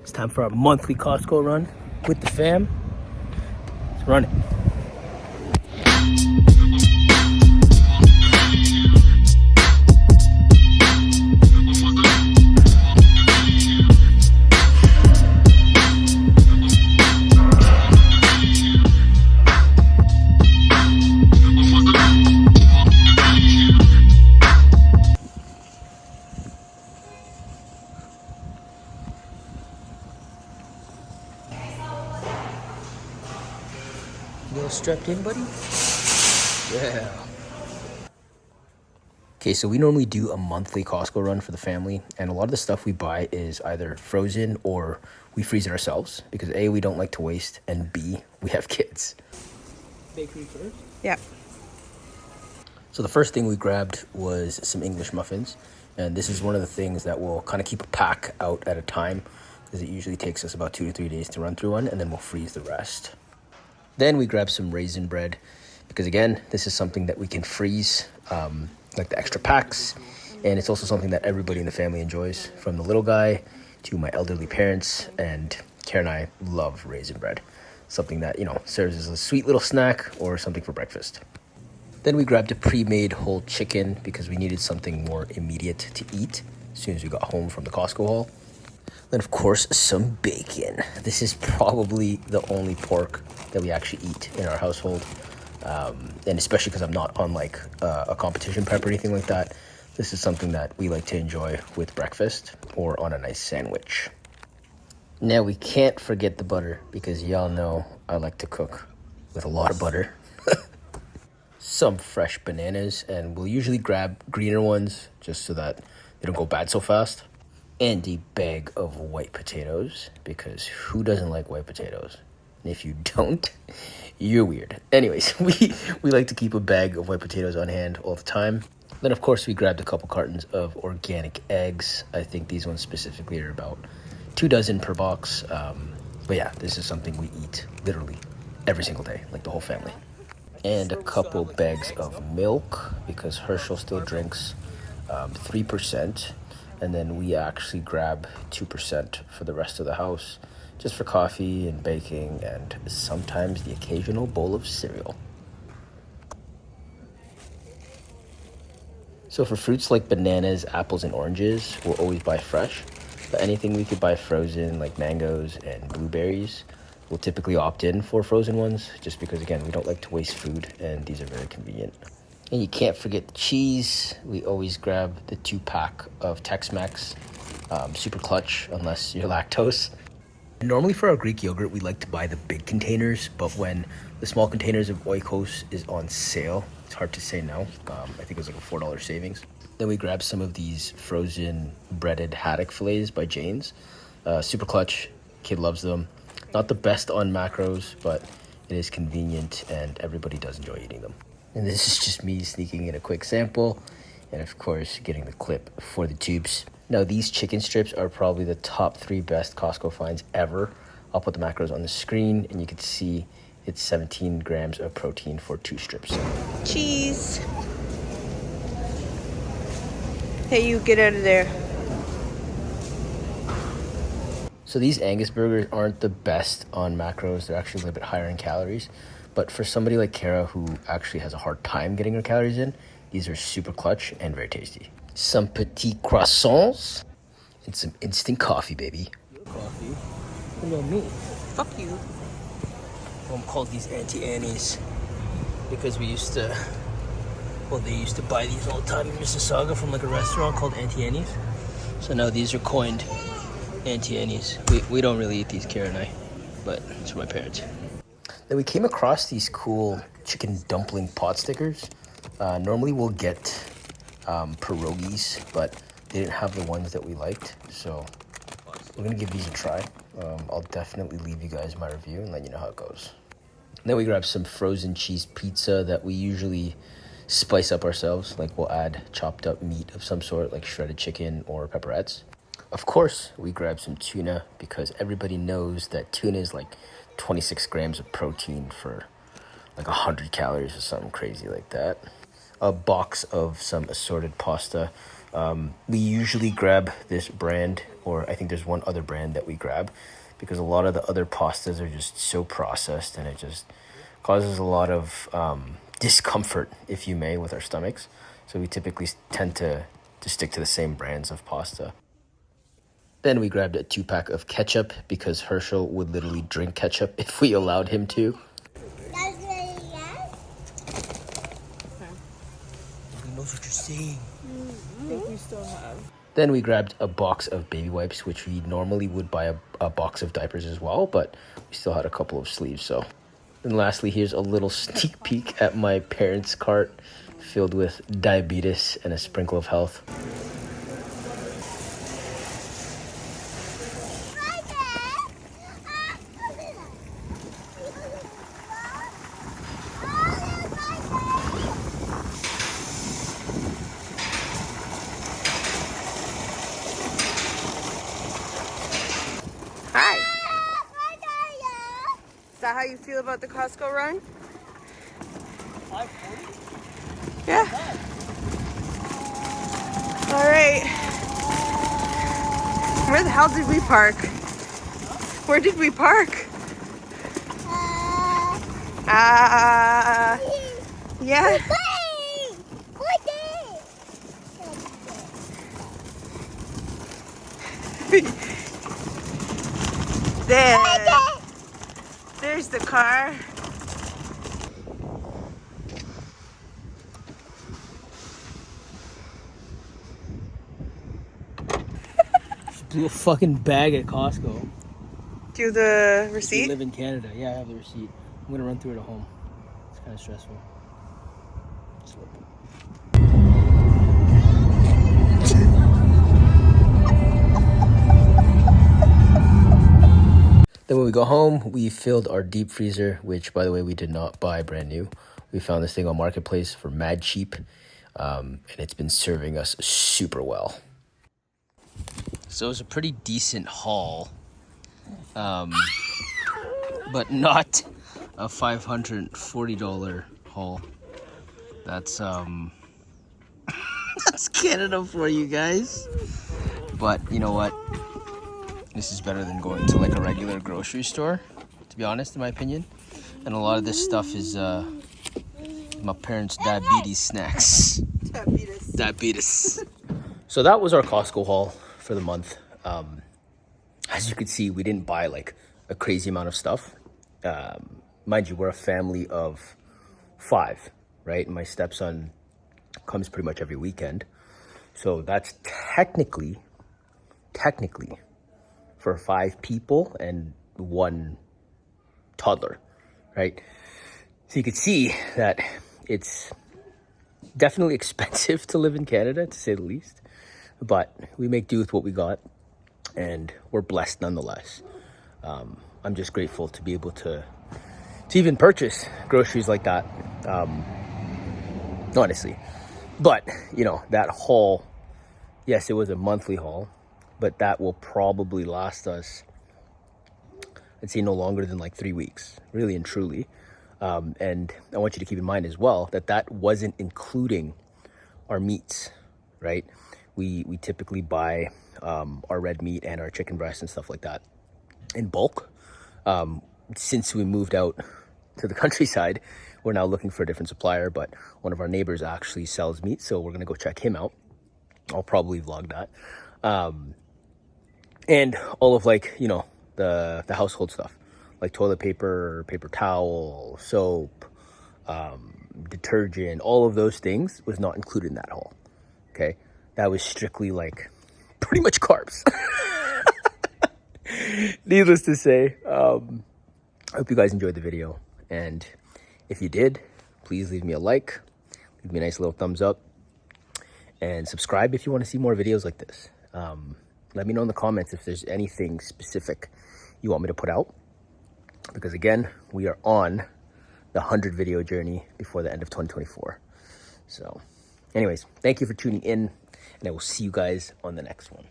It's time for our monthly Costco run with the fam. Let's run it. You all strapped in, buddy? Yeah. Okay, so we normally do a monthly Costco run for the family, and a lot of the stuff we buy is either frozen or we freeze it ourselves because A, we don't like to waste, and B, we have kids. Bakery first? Yeah. So the first thing we grabbed was some English muffins, and this is one of the things that we'll kind of keep a pack out at a time because it usually takes us about 2 to 3 days to run through one, and then we'll freeze the rest. Then we grab some raisin bread because, again, this is something that we can freeze, like the extra packs. And it's also something that everybody in the family enjoys, from the little guy to my elderly parents. And Karen and I love raisin bread. Something that, serves as a sweet little snack or something for breakfast. Then we grabbed a pre-made whole chicken because we needed something more immediate to eat as soon as we got home from the Costco haul. Then, of course, some bacon. This is probably the only pork that we actually eat in our household. And especially because I'm not on like a competition prep or anything like that. This is something that we like to enjoy with breakfast or on a nice sandwich. Now, we can't forget the butter because y'all know I like to cook with a lot of butter. Some fresh bananas, and we'll usually grab greener ones just so that they don't go bad so fast. And a bag of white potatoes, because who doesn't like white potatoes? And if you don't, you're weird. Anyways, we like to keep a bag of white potatoes on hand all the time. Then, of course, we grabbed a couple cartons of organic eggs. I think these ones specifically are about 2 dozen per box. But yeah, this is something we eat literally every single day, like the whole family. And a couple bags of milk, because Herschel still drinks 3%. And then we actually grab 2% for the rest of the house, just for coffee and baking and sometimes the occasional bowl of cereal. So for fruits like bananas, apples, and oranges, we'll always buy fresh. But anything we could buy frozen, like mangoes and blueberries, we'll typically opt in for frozen ones, just because, again, we don't like to waste food, and these are very convenient. And you can't forget the cheese. We always grab the 2-pack of Tex-Mex, super clutch, unless you're lactose. Normally for our Greek yogurt, we like to buy the big containers, but when the small containers of Oikos is on sale, it's hard to say no. I think it was like a $4 savings. Then we grab some of these frozen breaded haddock fillets by Jane's. Super clutch, kid loves them. Not the best on macros, but it is convenient and everybody does enjoy eating them. And this is just me sneaking in a quick sample and, of course, getting the clip for the tubes. Now, these chicken strips are probably the top 3 best Costco finds ever. I'll put the macros on the screen, and you can see it's 17 grams of protein for 2 strips. Cheese. Hey, you get out of there. So these Angus burgers aren't the best on macros. They're actually a little bit higher in calories. But for somebody like Kara who actually has a hard time getting her calories in, these are super clutch and very tasty. Some petit croissants and some instant coffee, baby. Coffee? What about me? Fuck you. Mom called these Auntie Annie's because they used to buy these all the time in Mississauga from like a restaurant called Auntie Annie's. So now these are coined Auntie Annie's. We don't really eat these, Kara and I, but it's for my parents. Then we came across these cool chicken dumpling pot stickers. Normally we'll get pierogies, but they didn't have the ones that we liked, so we're gonna give these a try. I'll definitely leave you guys my review and let you know how it goes. Then we grabbed some frozen cheese pizza that we usually spice up ourselves. Like we'll add chopped up meat of some sort, like shredded chicken or pepperettes. Of course, we grabbed some tuna because everybody knows that tuna is like 26 grams of protein for like 100 calories or something crazy like that. A box of some assorted pasta. We usually grab this brand, or I think there's one other brand that we grab, because a lot of the other pastas are just so processed, and it just causes a lot of discomfort, if you may, with our stomachs. So we typically tend to stick to the same brands of pasta. Then we grabbed a 2-pack of ketchup because Herschel would literally drink ketchup if we allowed him to. Nobody knows what you're saying. I think we still have. Then we grabbed a box of baby wipes, which we normally would buy a box of diapers as well, but we still had a couple of sleeves, so. And lastly, here's a little sneak peek at my parents' cart filled with diabetes and a sprinkle of health. Hi. Is that how you feel about the Costco run? 540? Yeah. All right. Where the hell did we park? Where did we park? Yeah. There's the car. Blew a fucking bag at Costco. Do the We receipt? live in Canada. Yeah, I have the receipt. I'm gonna run through it at home. It's kind of stressful. Slip. Then when we go home, we filled our deep freezer, which, by the way, we did not buy brand new. We found this thing on Marketplace for mad cheap, and it's been serving us super well. So it was a pretty decent haul, but not a $540 haul. That's that's Canada for you guys. But you know what? This is better than going to like a regular grocery store, to be honest, in my opinion. And a lot of this stuff is my parents' diabetes snacks. Diabetes. So that was our Costco haul for the month. As you can see, we didn't buy like a crazy amount of stuff. Mind you, we're a family of 5, right? And my stepson comes pretty much every weekend. So that's technically for 5 people and 1 toddler, right? So you could see that it's definitely expensive to live in Canada, to say the least. But we make do with what we got, and we're blessed nonetheless. I'm just grateful to be able to even purchase groceries like that, honestly. But, you know, that haul, yes, it was a monthly haul, but that will probably last us, I'd say, no longer than like 3 weeks, really and truly. And I want you to keep in mind as well that that wasn't including our meats, right? We typically buy our red meat and our chicken breast and stuff like that in bulk. Since we moved out to the countryside, we're now looking for a different supplier, but one of our neighbors actually sells meat, so we're gonna go check him out. I'll probably vlog that. And all of, like, you know, the household stuff, like toilet paper, paper towel, soap, detergent, all of those things was not included in that haul. Okay, that was strictly like pretty much carbs. Needless to say, I hope you guys enjoyed the video, and if you did, please leave me a like, leave me a nice little thumbs up, and subscribe if you want to see more videos like this. Let me know in the comments if there's anything specific you want me to put out, because again, we are on the 100 video journey before the end of 2024. So anyways, thank you for tuning in, and I will see you guys on the next one.